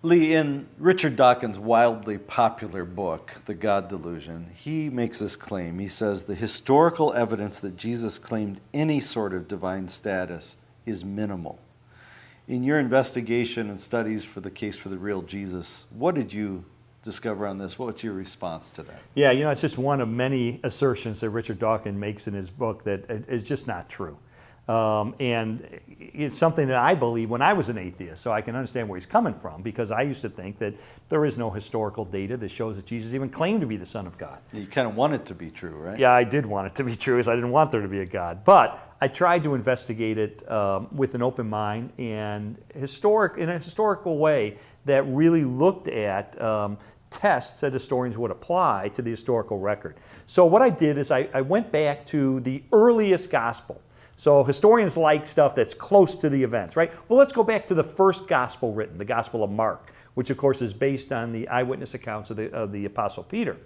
Lee, in Richard Dawkins' wildly popular book, The God Delusion, he makes this claim. He says, the historical evidence that Jesus claimed any sort of divine status is minimal. In your investigation and studies for the case for the real Jesus, what did you discover on this? What's your response to that? Yeah, it's just one of many assertions that Richard Dawkins makes in his book that is just not true. And it's something that I believe when I was an atheist, so I can understand where he's coming from, because I used to think that there is no historical data that shows that Jesus even claimed to be the Son of God. You kind of want it to be true, right? Yeah, I did want it to be true, because I didn't want there to be a God. But I tried to investigate it with an open mind and in a historical way that really looked at tests that historians would apply to the historical record. So what I did is I went back to the earliest gospel. So historians like stuff that's close to the events, right? Well, let's go back to the first gospel written, the Gospel of Mark, which of course is based on the eyewitness accounts of the Apostle Peter.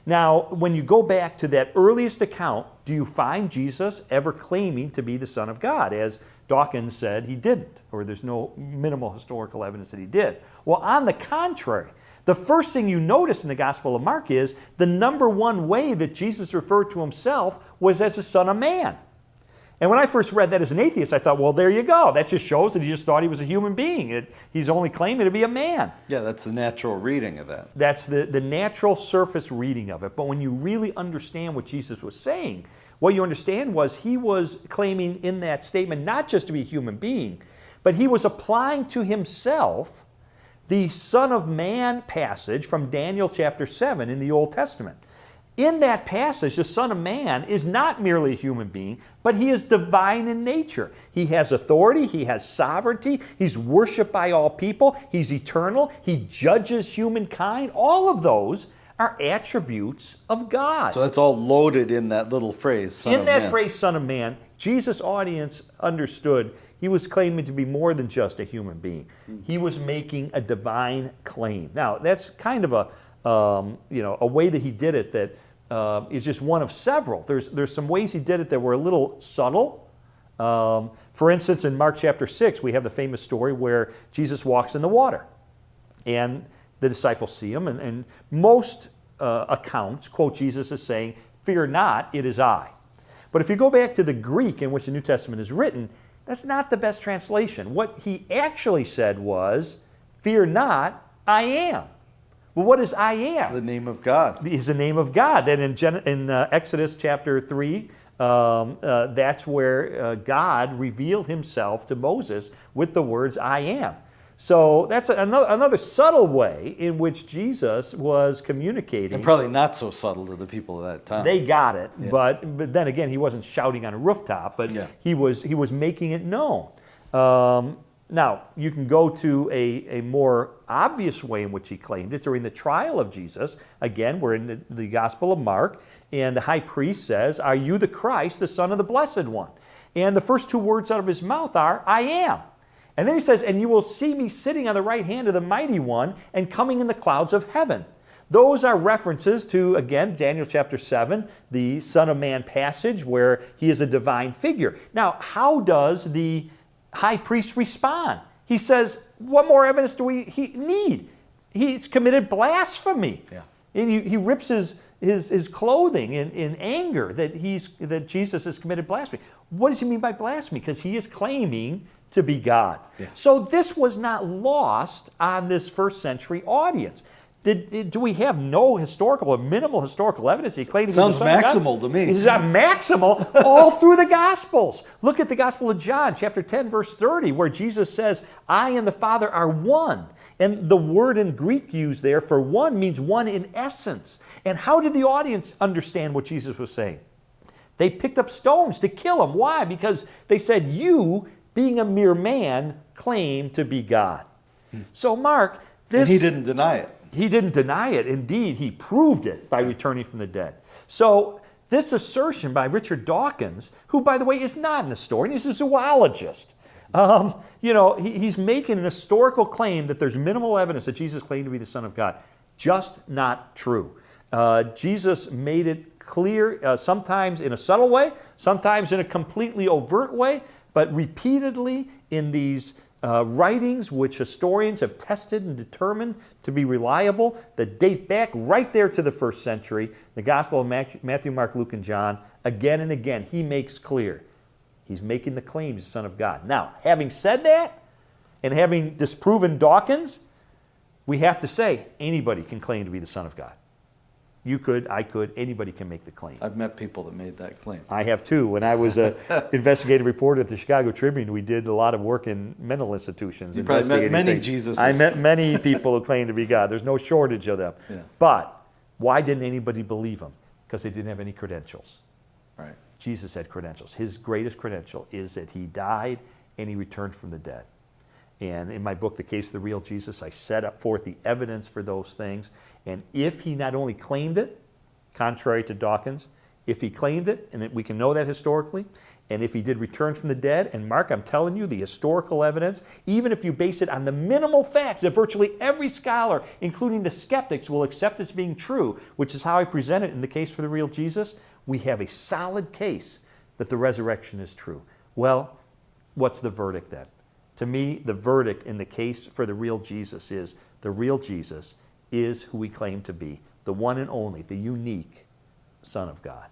Now, when you go back to that earliest account, do you find Jesus ever claiming to be the Son of God? As Dawkins said, he didn't, or there's no minimal historical evidence that he did. Well, on the contrary, the first thing you notice in the Gospel of Mark is the number one way that Jesus referred to himself was as the Son of Man. And when I first read that as an atheist, I thought, well, there you go. That just shows that he just thought he was a human being. He's only claiming to be a man. Yeah, that's the natural reading of that. That's the natural surface reading of it. But when you really understand what Jesus was saying, what you understand was he was claiming in that statement not just to be a human being, but he was applying to himself the Son of Man passage from Daniel chapter 7 in the Old Testament. In that passage, the Son of Man is not merely a human being, but he is divine in nature. He has authority, he has sovereignty, he's worshiped by all people, he's eternal, he judges humankind. All of those are attributes of God. So that's all loaded in that little phrase, Son of Man. In that phrase, Son of Man, Jesus' audience understood he was claiming to be more than just a human being. He was making a divine claim. Now, that's kind of a way that he did it that is just one of several. There's some ways he did it that were a little subtle. For instance, in Mark chapter 6, we have the famous story where Jesus walks in the water. And the disciples see him, and most accounts quote Jesus as saying, "Fear not, it is I." But if you go back to the Greek in which the New Testament is written, that's not the best translation. What he actually said was, "Fear not, I am." Well, what is I am? The name of God. Is the name of God. Then in Exodus chapter 3, that's where God revealed himself to Moses with the words, I am. So that's another subtle way in which Jesus was communicating. And probably not so subtle to the people of that time. They got it, Yeah. but then again, he wasn't shouting on a rooftop, but Yeah. he was making it known. Now, you can go to a more obvious way in which he claimed it during the trial of Jesus. Again, we're in the Gospel of Mark, and the high priest says, "Are you the Christ, the Son of the Blessed One?" And the first two words out of his mouth are, "I am." And then he says, "And you will see me sitting on the right hand of the Mighty One and coming in the clouds of heaven." Those are references to, again, Daniel chapter 7, the Son of Man passage where he is a divine figure. Now, how does the high priest respond? He says, what more evidence do we need? He's committed blasphemy. Yeah. And he rips his clothing in anger that Jesus has committed blasphemy. What does he mean by blasphemy? Because he is claiming to be God. Yeah. So this was not lost on this first century audience. Do we have no historical or minimal historical evidence? He claimed to be Sounds the Son of God? maximal to me. It's not maximal all through the Gospels. Look at the Gospel of John, chapter 10, verse 30, where Jesus says, "I and the Father are one." And the word in Greek used there for one means one in essence. And how did the audience understand what Jesus was saying? They picked up stones to kill him. Why? Because they said, "You, being a mere man, claim to be God." So Mark, And he didn't deny it. He didn't deny it. Indeed, he proved it by returning from the dead. So this assertion by Richard Dawkins, who, by the way, is not an historian, he's a zoologist. He's making an historical claim that there's minimal evidence that Jesus claimed to be the Son of God. Just not true. Jesus made it clear, sometimes in a subtle way, sometimes in a completely overt way, but repeatedly in these writings which historians have tested and determined to be reliable that date back right there to the first century. The Gospel of Matthew, Mark, Luke, and John, again and again, he makes clear he's making the claim he's the Son of God. Now, having said that, and having disproven Dawkins, we have to say anybody can claim to be the Son of God. You could, I could, anybody can make the claim. I've met people that made that claim. I have too. When I was an investigative reporter at the Chicago Tribune, we did a lot of work in mental institutions. You probably met many things. Jesuses. I met many people who claim to be God. There's no shortage of them. Yeah. But why didn't anybody believe him? Because they didn't have any credentials. Right. Jesus had credentials. His greatest credential is that he died and he returned from the dead. And in my book, The Case of the Real Jesus, I set up forth the evidence for those things. And if he not only claimed it, contrary to Dawkins, if he claimed it, and we can know that historically, and if he did return from the dead, and Mark, I'm telling you, the historical evidence, even if you base it on the minimal facts that virtually every scholar, including the skeptics, will accept as being true, which is how I present it in The Case for the Real Jesus, we have a solid case that the resurrection is true. Well, what's the verdict then? To me, the verdict in the case for the real Jesus is the real Jesus is who we claim to be, the one and only, the unique Son of God.